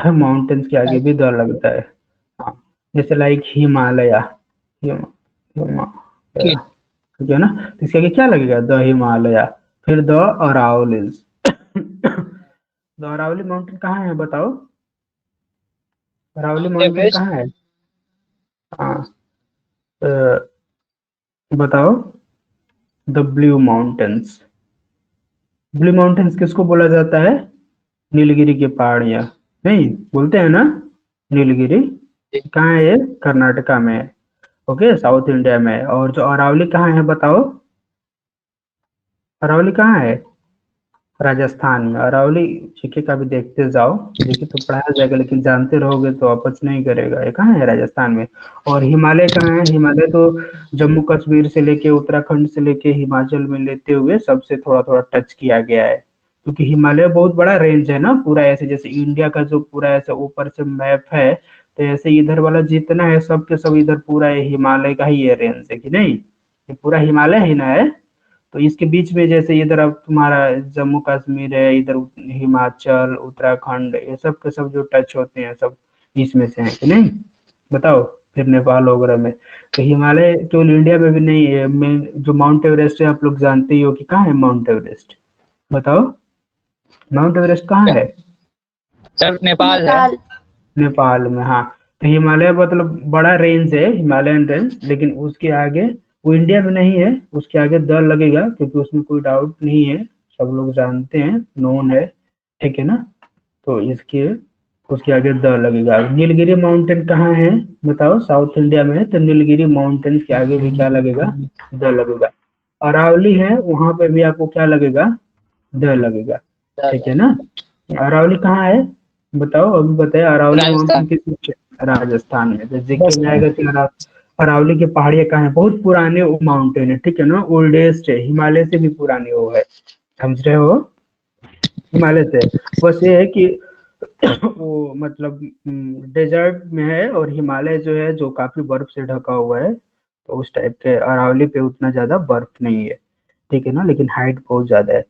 S1: माउंटेन्स के आगे भी द लगता है। हाँ, जैसे लाइक हिमालय, हिमालय,
S2: कि
S1: ठीक है ना। तो इसके आगे क्या लगेगा, द हिमालय। फिर the Aravallis. The Aravalli mountain कहाँ है बताओ, अरावली
S2: माउंट
S1: माउंटेन
S2: एवरेस्ट।
S1: कहाँ है। हाँ, अ, बताओ, the blue mountains. Blue mountains किसको बोला जाता है, नीलगिरी की पहाड़ियाँ, नहीं बोलते हैं ना, नीलगिरी कहाँ है, ये कर्नाटका में है। ओके, साउथ इंडिया में है। और जो अरावली कहाँ है बताओ, अरावली कहाँ है, राजस्थान में। अरावली जीके का भी देखते जाओ, जीके तो पढ़ाया जाएगा, लेकिन जानते रहोगे तो आपस नहीं करेगा। ये कहाँ है, राजस्थान में। और हिमालय कहाँ है, हिमालय तो जम्मू कश्मीर से लेके उत्तराखंड से लेके हिमाचल में लेते हुए सबसे थोड़ा थोड़ा टच किया गया है। क्योंकि हिमालय बहुत बड़ा रेंज है ना, पूरा ऐसे जैसे इंडिया का जो पूरा ऐसे ऊपर से मैप है, तो ऐसे इधर वाला जितना है सब के सब इधर पूरा ये हिमालय का ही ये रेंज है कि नहीं, ये पूरा हिमालय ही ना है। तो इसके बीच में जैसे इधर अब तुम्हारा जम्मू कश्मीर है, इधर हिमाचल उत्तराखंड, ये सब के सब जो टच होते हैं सब इसमें से हैं कि नहीं, बताओ। फिर नेपाल वगैरह में, तो हिमालय केवल इंडिया में भी नहीं है। मेन जो माउंट एवरेस्ट है, आप लोग जानते ही हो कि कहाँ है माउंट एवरेस्ट, बताओ, माउंट एवरेस्ट कहाँ है,
S2: सर नेपाल है।
S3: नेपाल।
S1: नेपाल में। हाँ, तो हिमालय मतलब बड़ा रेंज है, हिमालयन रेंज, लेकिन उसके आगे वो इंडिया में नहीं है, उसके आगे द लगेगा, क्योंकि उसमें कोई डाउट नहीं है, सब लोग जानते हैं, नोन है, ठीक है ना। तो इसके उसके आगे द लगेगा। नीलगिरी माउंटेन कहाँ है बताओ, साउथ इंडिया में है, तो नीलगिरी माउंटेन के आगे भी क्या लगेगा, द लगेगा। अरावली है, वहां पे भी आपको क्या लगेगा, द लगेगा, ठीक है ना। अरावली कहाँ है बताओ, अभी बताए, अरावली माउंटेन
S2: राजस्थान।
S1: किस, राजस्थान में। तो जीके में आएगा कि अरावली की पहाड़ियाँ कहाँ है, बहुत पुराने माउंटेन है, ठीक है ना, ओल्डेस्ट है, हिमालय से भी पुरानी वो है, समझ रहे हो, हिमालय से। बस ये है कि वो मतलब डेजर्ट में है, और हिमालय जो है जो काफी बर्फ से ढका हुआ है, तो उस टाइप के अरावली पे उतना ज्यादा बर्फ नहीं है, ठीक है ना, लेकिन हाइट बहुत ज्यादा है।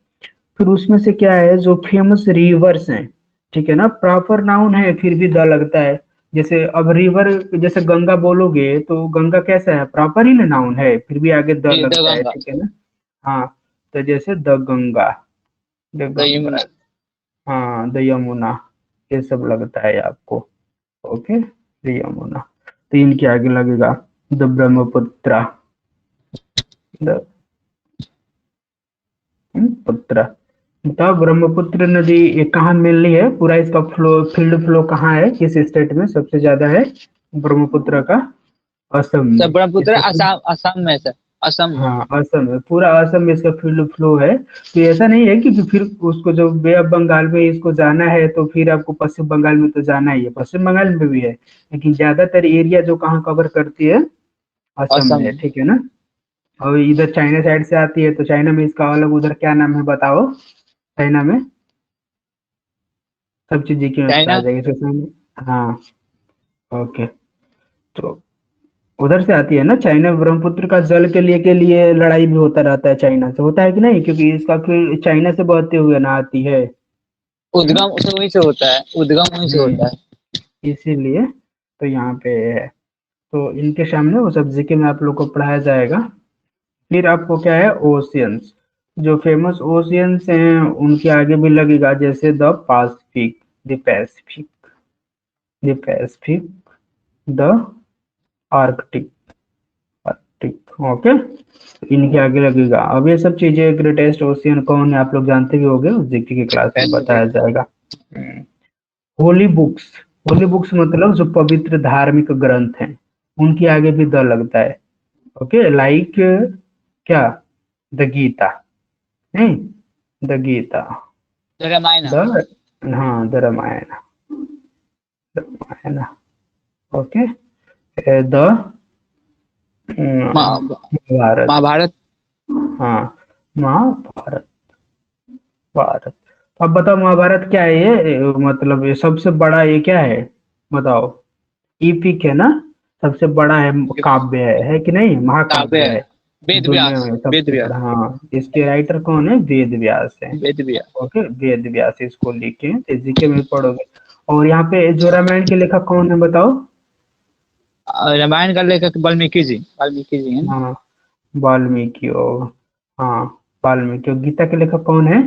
S1: फिर उसमें से क्या है, जो फेमस रिवर्स हैं, ठीक है ना, प्रॉपर नाउन है फिर भी द लगता है। जैसे अब रिवर, जैसे गंगा बोलोगे तो गंगा कैसा है, प्रॉपर ही ना नाउन है, फिर भी आगे द
S2: जी द
S1: लगता है,
S2: गंगा।
S1: ठीक है ना। हाँ, तो जैसे the Ganga, the
S2: the
S1: Ganga,
S2: Yamuna.
S1: हाँ द यमुना, ये सब लगता है आपको। Okay, the Yamuna. तो इनके आगे लगेगा द ब्रह्मपुत्र, द पुत्र। बताओ, ब्रह्मपुत्र नदी ये कहाँ मिल रही है, पूरा इसका फ्लो, फील्ड फ्लो कहाँ है, किस स्टेट में सबसे ज्यादा है ब्रह्मपुत्र का, असम
S2: सर
S1: में।
S2: ब्रह्मपुत्र
S1: इसका
S2: असम, असम में सर। असम।
S1: हाँ असम है, पूरा असम में इसका फील्ड फ्लो है। तो ऐसा नहीं है कि फिर उसको जो बे ऑफ बंगाल में इसको जाना है तो फिर आपको पश्चिम बंगाल में तो जाना ही है, पश्चिम बंगाल में भी है, लेकिन ज्यादातर एरिया जो कहाँ कवर करती है, असम में
S2: असम।
S1: है, ठीक है ना। और इधर चाइना साइड से आती है तो चाइना में इसका अलग उधर क्या नाम है बताओ, चाइना में सब चीज जीके में पता आ
S2: चाइना।
S1: जाएगी हाँ ओके। तो उधर से आती है ना चाइना, ब्रह्मपुत्र का जल के लिए लड़ाई भी होता रहता है चाइना से, होता है कि नहीं, क्योंकि इसका फिर चाइना से बहते हुए ना आती है। हम्म
S2: उद्गम उसे वहीं से होता है, उद्गम वहीं से होता है।
S1: इसीलिए तो यहाँ पे है। तो इनके सामने वो सब जीके में आप लोग को पढ़ाया जाएगा। फिर आपको क्या है, ओशियंस, जो फेमस ओशियंस हैं उनके आगे भी लगेगा, जैसे the Pacific, the Pacific, the Pacific, the Arctic, Arctic, okay. इनके आगे लगेगा। अब ये सब चीजें, ग्रेटेस्ट ओशियन कौन है आप लोग जानते भी होंगे, जीके की क्लास में बताया
S2: पैसिफिक।
S1: जाएगा। होली बुक्स, होली बुक्स मतलब जो पवित्र धार्मिक ग्रंथ हैं, उनके आगे भी द लगता है, ओके। लाइक क्या, द गीता, नहीं, द गीता,
S2: रामायण।
S1: द, हाँ the Ramayana, Ramayana, okay. The Mahabharata,
S2: Mahabharata.
S1: हाँ महाभारत, भारत। अब बताओ महाभारत क्या है, ये मतलब ये सबसे बड़ा ये क्या है बताओ, ईपिक है ना, सबसे बड़ा है, काव्य है कि नहीं,
S2: काव्य
S1: महाकाव्य
S2: है।
S1: है
S2: वेद
S1: दुनिया
S2: व्यास।
S1: में
S2: वेद
S1: सबसे
S2: व्यास।
S1: बड़ा। हाँ इसके राइटर कौन है, वेद व्यास है,
S2: वेद व्यास।
S1: ओके। वेद व्यास इसको लिखे हैं, तो जीके में पढ़ोगे। और यहाँ पे जो रामायण के लेखक कौन है बताओ,
S2: रामायण का लेखक वाल्मीकि जी, वाल्मीकि जी है ना।
S1: हाँ वाल्मीकि हो, हाँ वाल्मीकि हो। गीता के लेखक कौन है,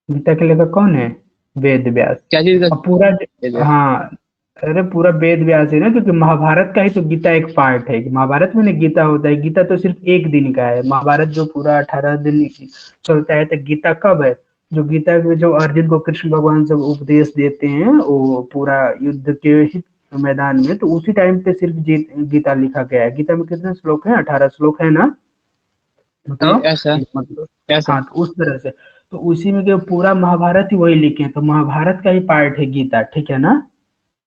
S1: गीता के लेखक कौन है, वेद व्यास।
S2: क्या चीज का?
S1: और पूरा,
S2: वेद व्यास।
S1: हाँ अरे पूरा वेद व्यास है ना, क्योंकि महाभारत का ही तो गीता एक पार्ट है, कि महाभारत में ना गीता होता है, गीता तो सिर्फ एक दिन का है, महाभारत जो पूरा 18 दिन चलता है। तो गीता कब है, जो गीता में जो अर्जुन को कृष्ण भगवान जब उपदेश देते हैं वो पूरा युद्ध के ही मैदान में, तो उसी टाइम पे सिर्फ गीता लिखा गया है। गीता में कितने श्लोक हैं, 18 श्लोक है ना, बताओ।
S2: ऐसा।
S1: मतलब
S2: ऐसा।
S1: हाँ तो उस तरह से, तो उसी में के पूरा महाभारत ही वही लिखे हैं, तो महाभारत का ही पार्ट है गीता, ठीक है ना,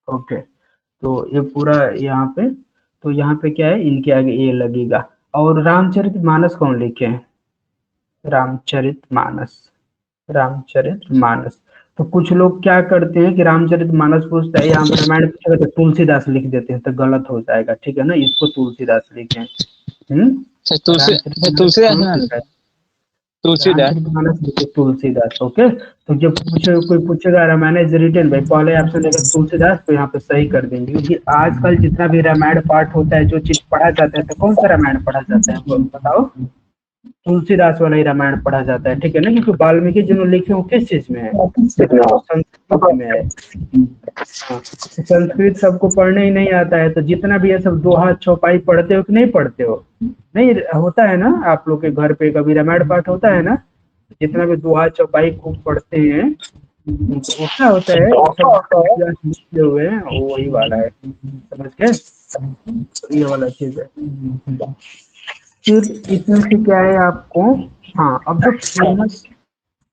S1: ओके। तो ये पूरा यहाँ पे, तो यहाँ पे क्या है, इनके आगे ये लगेगा। और रामचरित मानस कौन लिखे हैं, रामचरित मानस, रामचरित मानस। तो कुछ लोग क्या करते हैं कि रामचरित मानस पूछता है, यहाँ पे रामायण पूछेगा तो तुलसीदास लिख देते हैं, तो गलत हो जाएगा, ठीक है ना, इसको तुलसीदास लिखे हैं।
S2: अच्छा, तुलसी,
S1: रामचरित
S2: अच्छा,
S1: मानस
S2: तुलसीदास
S1: कौन
S2: ना
S1: लिखा है,
S2: लिखा। तुलसीदास।
S1: रामचरितमानस लिखे तुलसीदास, ओके। तो जब कोई पूछेगा रामायण इज रिटन भाई, पहले ऑप्शन देगा तुलसीदास, तो यहाँ पे सही कर देंगे, क्योंकि आजकल जितना भी रामायण पाठ होता है, जो चीज पढ़ा जाता है, तो कौन सा रामायण पढ़ा जाता है वो बताओ, तुलसीदास वाला ही रामायण पढ़ा जाता है, ठीक है ना, क्योंकि वाल्मीकि जिन्होंने लिखे वो किस चीज में है, वो संस्कृत में है। हाँ, तो संस्कृत सबको पढ़ने ही नहीं आता है, तो जितना भी ये सब दोहा चौपाई पढ़ते हो कि नहीं पढ़ते हो, नहीं होता है ना आप लोग के घर पे कभी रामायण पाठ होता है ना, जितना भी दोहा चौपाई खूब पढ़ते हैं, तो वो क्या होता है, वो सब तुलसीदास लिखे हुए हैं, वो वही वाला है, समझ गए, तो ये वाला चीज है। फिर इसमें से क्या है आपको, हाँ अब जो फेमस,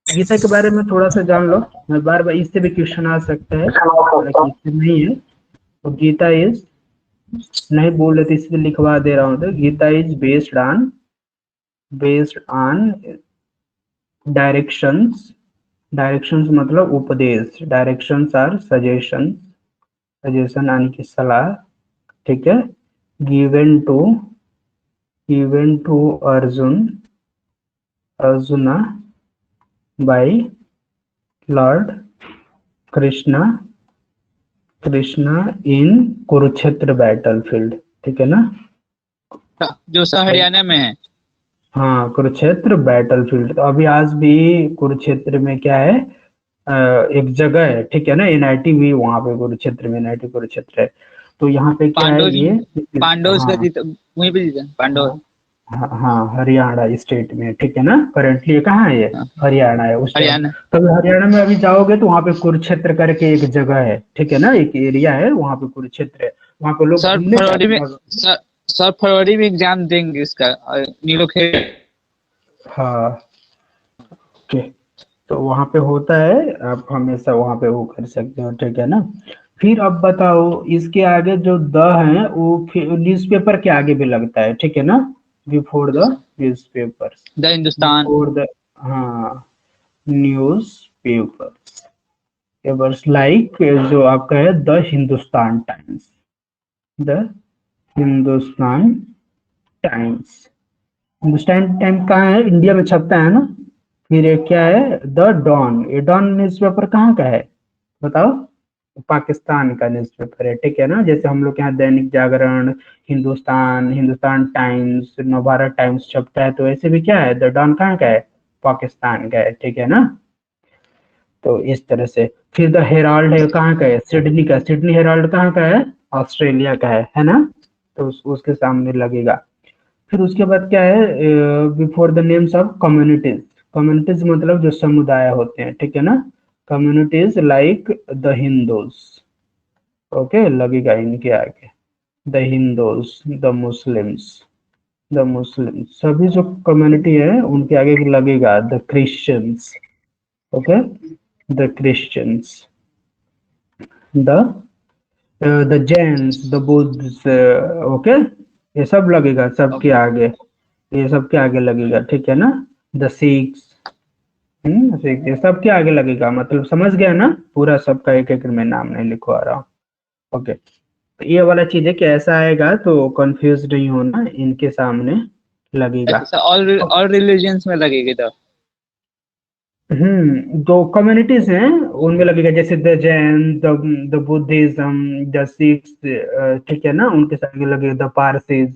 S1: गीता के बारे में थोड़ा सा जान लो, मैं बार बार इससे भी क्वेश्चन आ सकता है, हालांकि इससे नहीं है। तो गीता इज, नहीं बोल रहे थे इसलिए लिखवा दे रहा हूँ, तो Gita is based on directions, directions मतलब उपदेश, डायरेक्शंस आर सजेशन, सजेशन यानी कि सलाह, ठीक है, given to, given to Arjun, Arjuna by lord Krishna, Krishna in Kurukshetra battlefield, ठीक है ना,
S2: जो सर हरियाणा में है।
S1: हाँ कुरुक्षेत्र बैटलफील्ड। तो अभी आज भी कुरुक्षेत्र में क्या है, एक जगह है, ठीक है ना, एनआईटी भी वहां पे कुरुक्षेत्र में, एनआईटी कुरुक्षेत्र है। तो यहाँ पे क्या है
S2: पांडव,
S1: ये,
S2: पांडव का
S1: हाँ
S2: जीत वहीं पे जीता पांडव।
S1: हाँ हाँ हाँ, हरियाणा स्टेट में, ठीक है ना, करेंटली ये कहाँ है, ये
S2: हाँ,
S1: हरियाणा है उस टाइम।
S2: हरियाणा।
S1: तो अभी हरियाणा में अभी जाओगे तो वहाँ पे कुरुक्षेत्र करके एक जगह है, ठीक है ना, एक एरिया है वहाँ पे कुरुक्षेत्र है। वहाँ पे लोग
S2: सर
S1: घूमने
S2: फरवरी
S1: जाते
S2: में
S1: हैं।
S2: सर सर फरवरी में एग्जाम देंगे इसका और नीलोखे।
S1: हाँ ओके, तो वहाँ पे होता है, आप हमेशा वहाँ पे वो कर सकते हो, ठीक है ना। फिर अब बताओ, इसके आगे जो द है वो न्यूज़पेपर के आगे भी लगता है, ठीक है ना। Before the newspaper,
S2: the Hindustan.
S1: Before the, हाँ, न्यूज़ पेपर, पेपर्स लाइक, जो आपका है the Hindustan times, the Hindustan times. Hindustan time कहाँ है, इंडिया में छपता है ना। फिर ये क्या है, द डॉन, ये डॉन न्यूज़पेपर कहाँ का है बताओ। पाकिस्तान का न्यूज़पेपर है, ठीक है ना। जैसे हम लोग के यहाँ दैनिक जागरण, हिंदुस्तान, हिंदुस्तान टाइम्स, नवभारत टाइम्स छपता है, तो ऐसे भी क्या है, द डॉन कहाँ का है, पाकिस्तान का है, ठीक है ना। तो इस तरह से। फिर द हेराल्ड है कहाँ का है, सिडनी का, सिडनी हेराल्ड कहाँ का है, ऑस्ट्रेलिया का है ना। तो उसके सामने लगेगा। फिर उसके बाद क्या है, before the names of communities, communities मतलब जो समुदाय होते हैं, ठीक है ना। Communities like the Hindus, okay, लगेगा इनके आगे, द हिंदूज, द मुस्लिम्स, सभी जो कम्युनिटी है उनके आगे लगेगा the Christians, okay, the Christians, the the Jains, the Buddha, okay, ये सब लगेगा सबके आगे, ये सबके आगे लगेगा, ठीक है ना। द सिक्स, सिक्स, ये सबके आगे लगेगा, मतलब समझ गया ना। पूरा सबका एक एक मैं नाम नहीं लिखवा रहा हूँ, ओके। तो ये वाला चीज है कि ऐसा आएगा तो कंफ्यूज नहीं होना, इनके सामने लगेगा।
S2: सर और रिलीजन्स में लगेगी तो।
S1: जो कम्युनिटीज हैं उनमें लगेगा, जैसे the Jain, the Buddhism, the Sikhs, ठीक है ना, उनके साथ में लगेगा द पारसीज,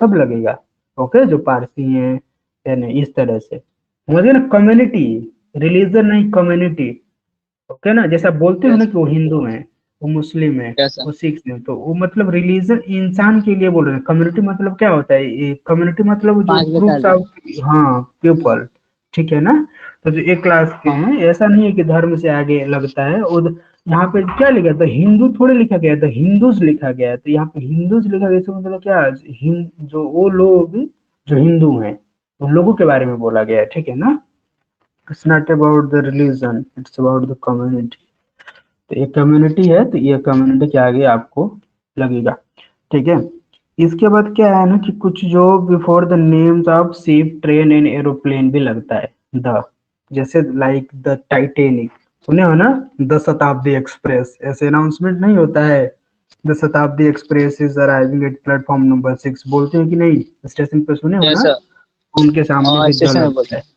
S1: सब लगेगा, ओके, जो पारसी हैं, यानी इस तरह से मुझे ना, कम्युनिटी, रिलीजन नहीं, कम्युनिटी, ओके ना। जैसा बोलते हो ना
S2: यस।
S1: कि वो हिंदू हैं, वो मुस्लिम है,
S2: यस सर।
S1: वो सिख हैं, तो वो मतलब रिलीजन इंसान के लिए बोल रहे हैं। कम्युनिटी मतलब क्या होता है, ये कम्युनिटी मतलब जो
S2: पांच बता
S1: ग्रुप्स
S2: दो।
S1: ऑफ, हाँ, पीपल, ठीक है ना। तो जो एक क्लास के
S2: हाँ।
S1: हैं, ऐसा नहीं है कि धर्म से आगे लगता है। और यहाँ पे क्या लिखा है, तो हिंदू थोड़े लिखा गया है, तो हिंदूज लिखा गया है। तो यहाँ पे हिंदूज लिखा गया, इसका मतलब क्या, जो वो लोग जो हिंदू हैं उन लोगों के बारे में बोला गया है, ठीक है ना। It's not about the religion, it's about the community. तो ये कम्युनिटी है, तो ये कम्युनिटी के आगे आपको लगेगा, ठीक है। इसके बाद क्या है ना कि कुछ जो before the names of ship, train and aeroplane भी लगता है, द, जैसे लाइक द टाइटेनिक, सुने हो ना, द शताब्दी एक्सप्रेस, ऐसे अनाउंसमेंट नहीं होता है, द शताब्दी express is arriving at platform number 6, बोलते हैं कि नहीं, स्टेशन पे सुने हो
S2: यस
S1: ना।
S2: सर।
S1: उनके सामने
S2: और
S1: भी द
S2: स्टेशन में
S1: लगता
S2: बोलते
S1: है।
S2: हैं।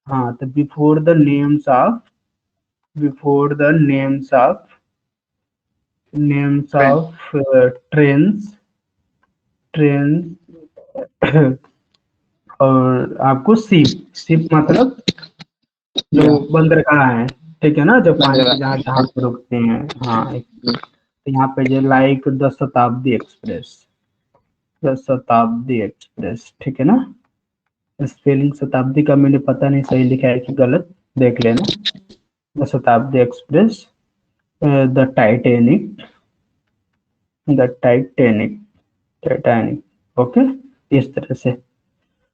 S1: हाँ, तो before the names
S2: train.
S1: Of trains, train और आपको शिप, शिप मतलब जो
S2: या
S1: बंदरगाह है, ठीक है ना, जो पानी पे जहाँ
S2: बंदरगाह।
S1: जहाज पे रुकते हैं, हाँ, तो यहाँ पे जो लाइक द शताब्दी एक्सप्रेस, द शताब्दी एक्सप्रेस, ठीक है ना। स्पेलिंग शताब्दी का मैंने पता नहीं सही लिखा है कि गलत, देख लेना। द शताब्दी express, the Titanic, the Titanic, Titanic, okay, इस तरह से,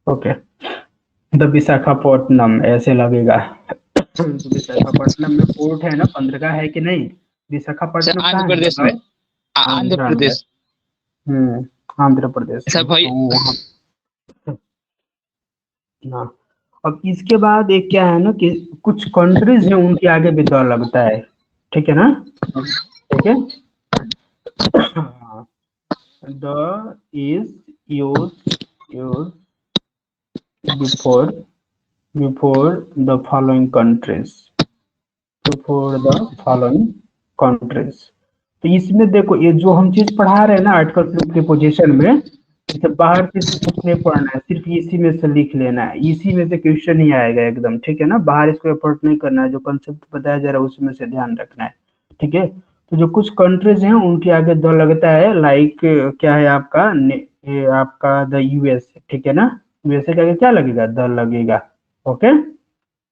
S1: ओके। द विशाखापट्टनम ऐसे लगेगा। तो विशाखापट्टनम में पोर्ट है ना, बंदरगाह है कि नहीं।
S2: सर
S1: विशाखापट्टनम
S2: आंध्र
S1: कहाँ है
S2: प्रदेश में।
S1: बताओ।
S2: आंध्र
S1: आंध्रा में,
S2: प्रदेश।
S1: आंध्र प्रदेश
S2: सर
S1: में,
S2: भाई।
S1: तो वहाँ, हाँ। अब इसके बाद एक क्या है ना कि कुछ कंट्रीज है उनके आगे भी द लगता है, ठीक है ना, ठीक है। The is use, use before, the following countries, before the following countries. तो इसमें देखो, ये जो हम चीज पढ़ा रहे हैं ना आर्टिकल प्रीपोजिशन में, इसे बाहर से इसको कुछ नहीं पढ़ना है, सिर्फ इसी में से लिख लेना है, इसी में से क्वेश्चन ही आएगा एकदम, ठीक है ना। बाहर इसको एफर्ट नहीं करना है, जो कंसेप्ट बताया जा रहा है उसमें से ध्यान रखना है, ठीक है। तो जो कुछ कंट्रीज हैं उनके आगे द लगता है, लाइक क्या है आपका ये आपका द यूएस, ठीक है ना। यूएसए के आगे क्या लगेगा, द लगेगा, ओके।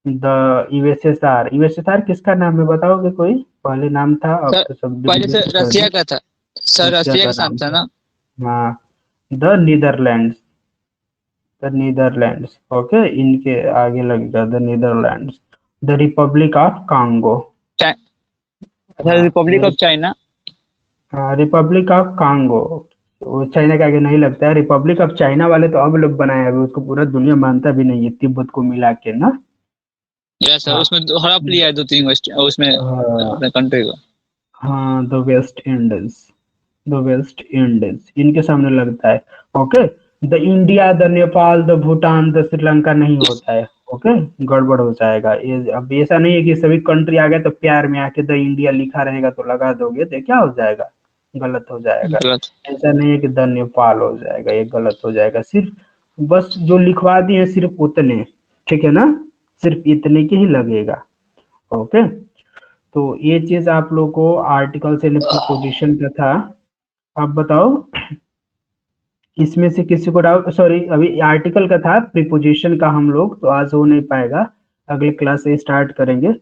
S1: द यूएसएसआर, यूएसएसआर किसका नाम है बताओगे कोई, पहले नाम था, अब
S2: सर
S1: तो सब
S2: पहले से
S1: डिवीजन कर
S2: रसिया
S1: दी।
S2: का था। सर
S1: रशिया
S2: रशिया
S1: का
S2: के साथ
S1: नाम
S2: था
S1: था।
S2: ना?
S1: हाँ, the Netherlands, the Netherlands, okay, इनके आगे लगेगा the Netherlands. The Republic of Congo.
S2: अच्छा,
S1: हाँ,
S2: Republic of China.
S1: Republic of Congo, वो चाइना के आगे नहीं लगता है। रिपब्लिक ऑफ चाइना वाले तो अब लोग बनाए, अभी उसको पूरा दुनिया मानता भी नहीं है, तिब्बत को मिला के ना।
S2: यस सर,
S1: हाँ,
S2: उसमें हड़प लिया है 2-3 वेस्ट उसमें
S1: हाँ,
S2: अपने कंट्री को।
S1: हाँ, the West Indies, the West Indies इनके सामने लगता है। Okay, the India, the Nepal, the Bhutan, the Sri Lanka नहीं होता है। ओके, गड़बड़ हो जाएगा ये। अब ऐसा नहीं है कि सभी कंट्री आ गए तो प्यार में आके द इंडिया लिखा रहेगा तो लगा दोगे, तो क्या हो जाएगा, गलत हो जाएगा।
S2: गलत।
S1: ऐसा नहीं है कि द नेपाल हो जाएगा, ये गलत हो जाएगा। सिर्फ बस जो लिखवा दिए सिर्फ उतने, ठीक है ना, सिर्फ इतने के ही लगेगा। ओके, तो ये चीज आप लोग को आर्टिकल से प्रीपोजिशन का था। आप बताओ, इसमें से किसी को डाउट, सॉरी अभी आर्टिकल का था, प्रीपोजिशन का हम लोग तो आज हो नहीं पाएगा, अगले क्लास से स्टार्ट करेंगे।